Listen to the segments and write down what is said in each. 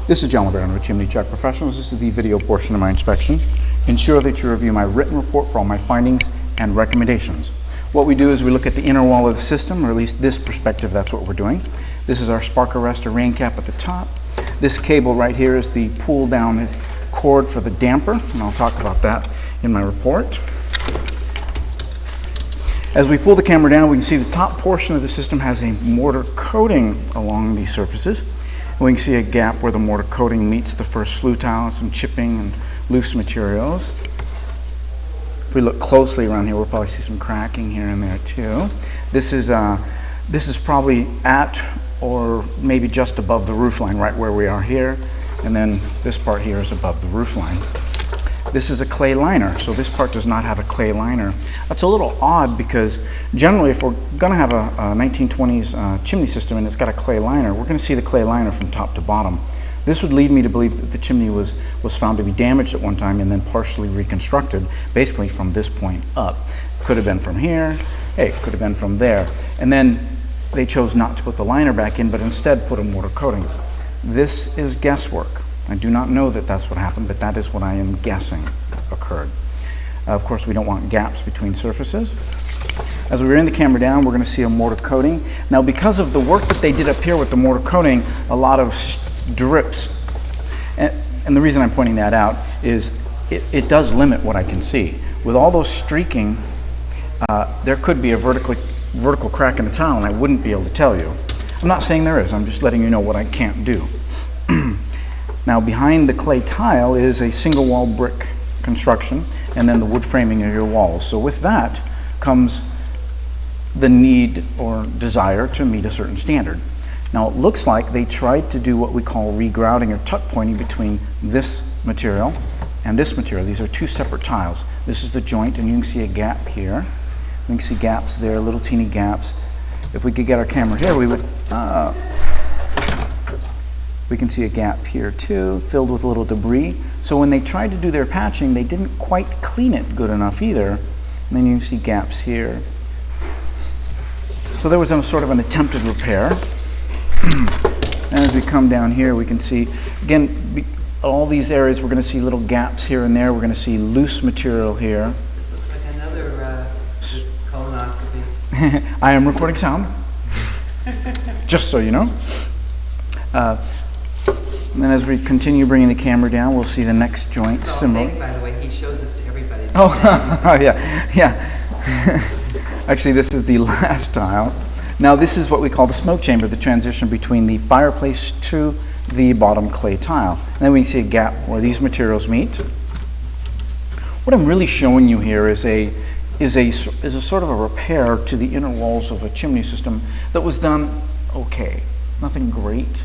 This is John LeBaron with Chimney Check Professionals. This is the video portion of my inspection. Ensure that you review my written report for all my findings and recommendations. What we do is we look at the inner wall of the system, or at least this perspective, that's what we're doing. This is our spark arrestor rain cap at the top. This cable right here is the pull down cord for the damper, and I'll talk about that in my report. As we pull the camera down, we can see the top portion of the system has a mortar coating along these surfaces. We can see a gap where the mortar coating meets the first flue tile, some chipping and loose materials. If we look closely around here, we'll probably see some cracking here and there too. This is probably at or maybe just above the roof line, right where we are here. And then this part here is above the roof line. This is a clay liner, so this part does not have a clay liner. That's a little odd because generally if we're gonna have a 1920s chimney system and it's got a clay liner, we're gonna see the clay liner from top to bottom. This would lead me to believe that the chimney was found to be damaged at one time and then partially reconstructed, basically from this point up. Could have been from here, hey, it could have been from there. And then they chose not to put the liner back in, but instead put a mortar coating. This is guesswork. I do not know that that's what happened, but that is what I am guessing occurred. Of course, we don't want gaps between surfaces. As we bring the camera down, we're going to see a mortar coating. Now, because of the work that they did up here with the mortar coating, a lot of drips. And the reason I'm pointing that out is it does limit what I can see. With all those streaking, there could be a vertical crack in the tile, and I wouldn't be able to tell you. I'm not saying there is. I'm just letting you know what I can't do. Now, behind the clay tile is a single wall brick construction and then the wood framing of your walls. So with that comes the need or desire to meet a certain standard. Now, it looks like they tried to do what we call regrouting or tuck pointing between this material and this material. These are two separate tiles. This is the joint, and you can see a gap here. We can see gaps there, little teeny gaps. If we could get our camera here, we would... we can see a gap here too, filled with a little debris. So when they tried to do their patching, they didn't quite clean it good enough either. And then you can see gaps here. So there was a sort of an attempted repair. And as we come down here, we can see, again, all these areas, we're going to see little gaps here and there. We're going to see loose material here. This looks like another colonoscopy. I am recording sound, just so you know. And then as we continue bringing the camera down, we'll see the next joint similar. By the way, he shows this to everybody. Oh, yeah. Actually, this is the last tile. Now, this is what we call the smoke chamber, the transition between the fireplace to the bottom clay tile. And then we can see a gap where these materials meet. What I'm really showing you here is a sort of a repair to the inner walls of a chimney system that was done okay, nothing great.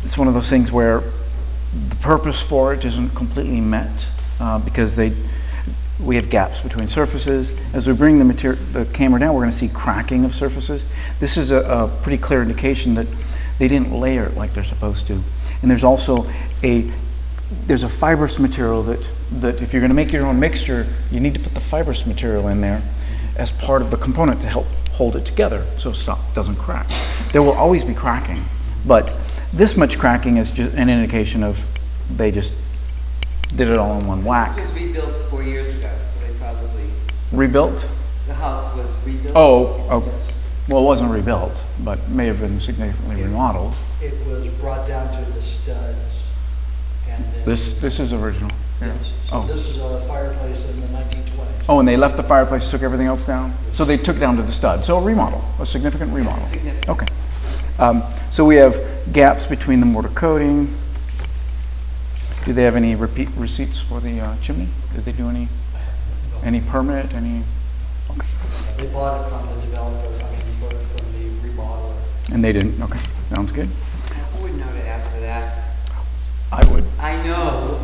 It's one of those things where the purpose for it isn't completely met because we have gaps between surfaces. As we bring the camera down, we're going to see cracking of surfaces. This is a pretty clear indication that they didn't layer it like they're supposed to. And there's also there's a fibrous material that if you're going to make your own mixture, you need to put the fibrous material in there as part of the component to help hold it together so stuff doesn't crack. There will always be cracking, but this much cracking is just an indication of they just did it all in one whack. This was rebuilt 4 years ago, so they probably... Rebuilt? The house was rebuilt? Oh, well, it wasn't rebuilt, but may have been significantly remodeled. It was brought down to the studs. And then This is original? Yeah. Yes. So this is a fireplace in the 1920s. Oh, and they left the fireplace, took everything else down? So they took it down to the stud. So a remodel, a significant remodel. Significant. Okay. So we have gaps between the mortar coating. Do they have any repeat receipts for the chimney? Did they do any permit, any? Okay. They bought it from the developer, from the remodeler. And they didn't, okay, sounds good. Who would know to ask for that? I would. I know.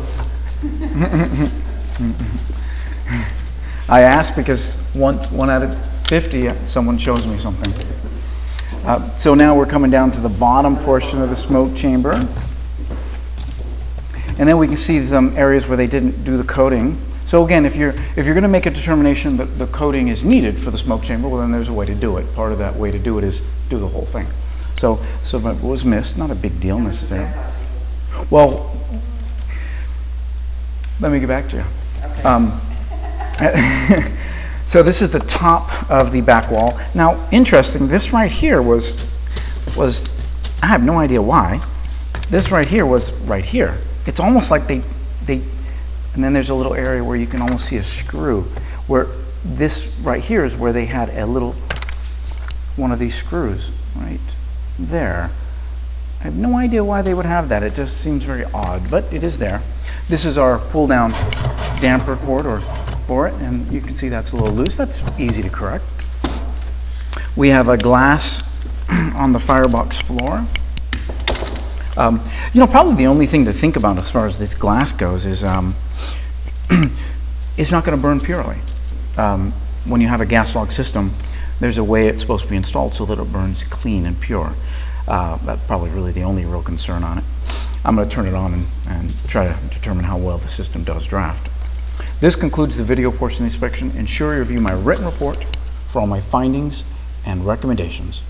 I asked because one out of 50, someone shows me something. So now we're coming down to the bottom portion of the smoke chamber. And then we can see some areas where they didn't do the coating. So again, if you're going to make a determination that the coating is needed for the smoke chamber, well then there's a way to do it. Part of that way to do it is do the whole thing. So it was missed, not a big deal How much does that necessarily. cost people? Well, let me get back to you. Okay. So this is the top of the back wall. Now, interesting, this right here was, I have no idea why. This right here was right here. It's almost like they, and then there's a little area where you can almost see a screw, where this right here is where they had a little, one of these screws right there. I have no idea why they would have that. It just seems very odd, but it is there. This is our pull-down damper cord for it, and you can see that's a little loose. That's easy to correct. We have a glass on the firebox floor. You know, probably the only thing to think about as far as this glass goes is it's not going to burn purely. When you have a gas log system, there's a way it's supposed to be installed so that it burns clean and pure. That's probably really the only real concern on it. I'm going to turn it on and try to determine how well the system does draft. This concludes the video portion of the inspection. Ensure you review my written report for all my findings and recommendations.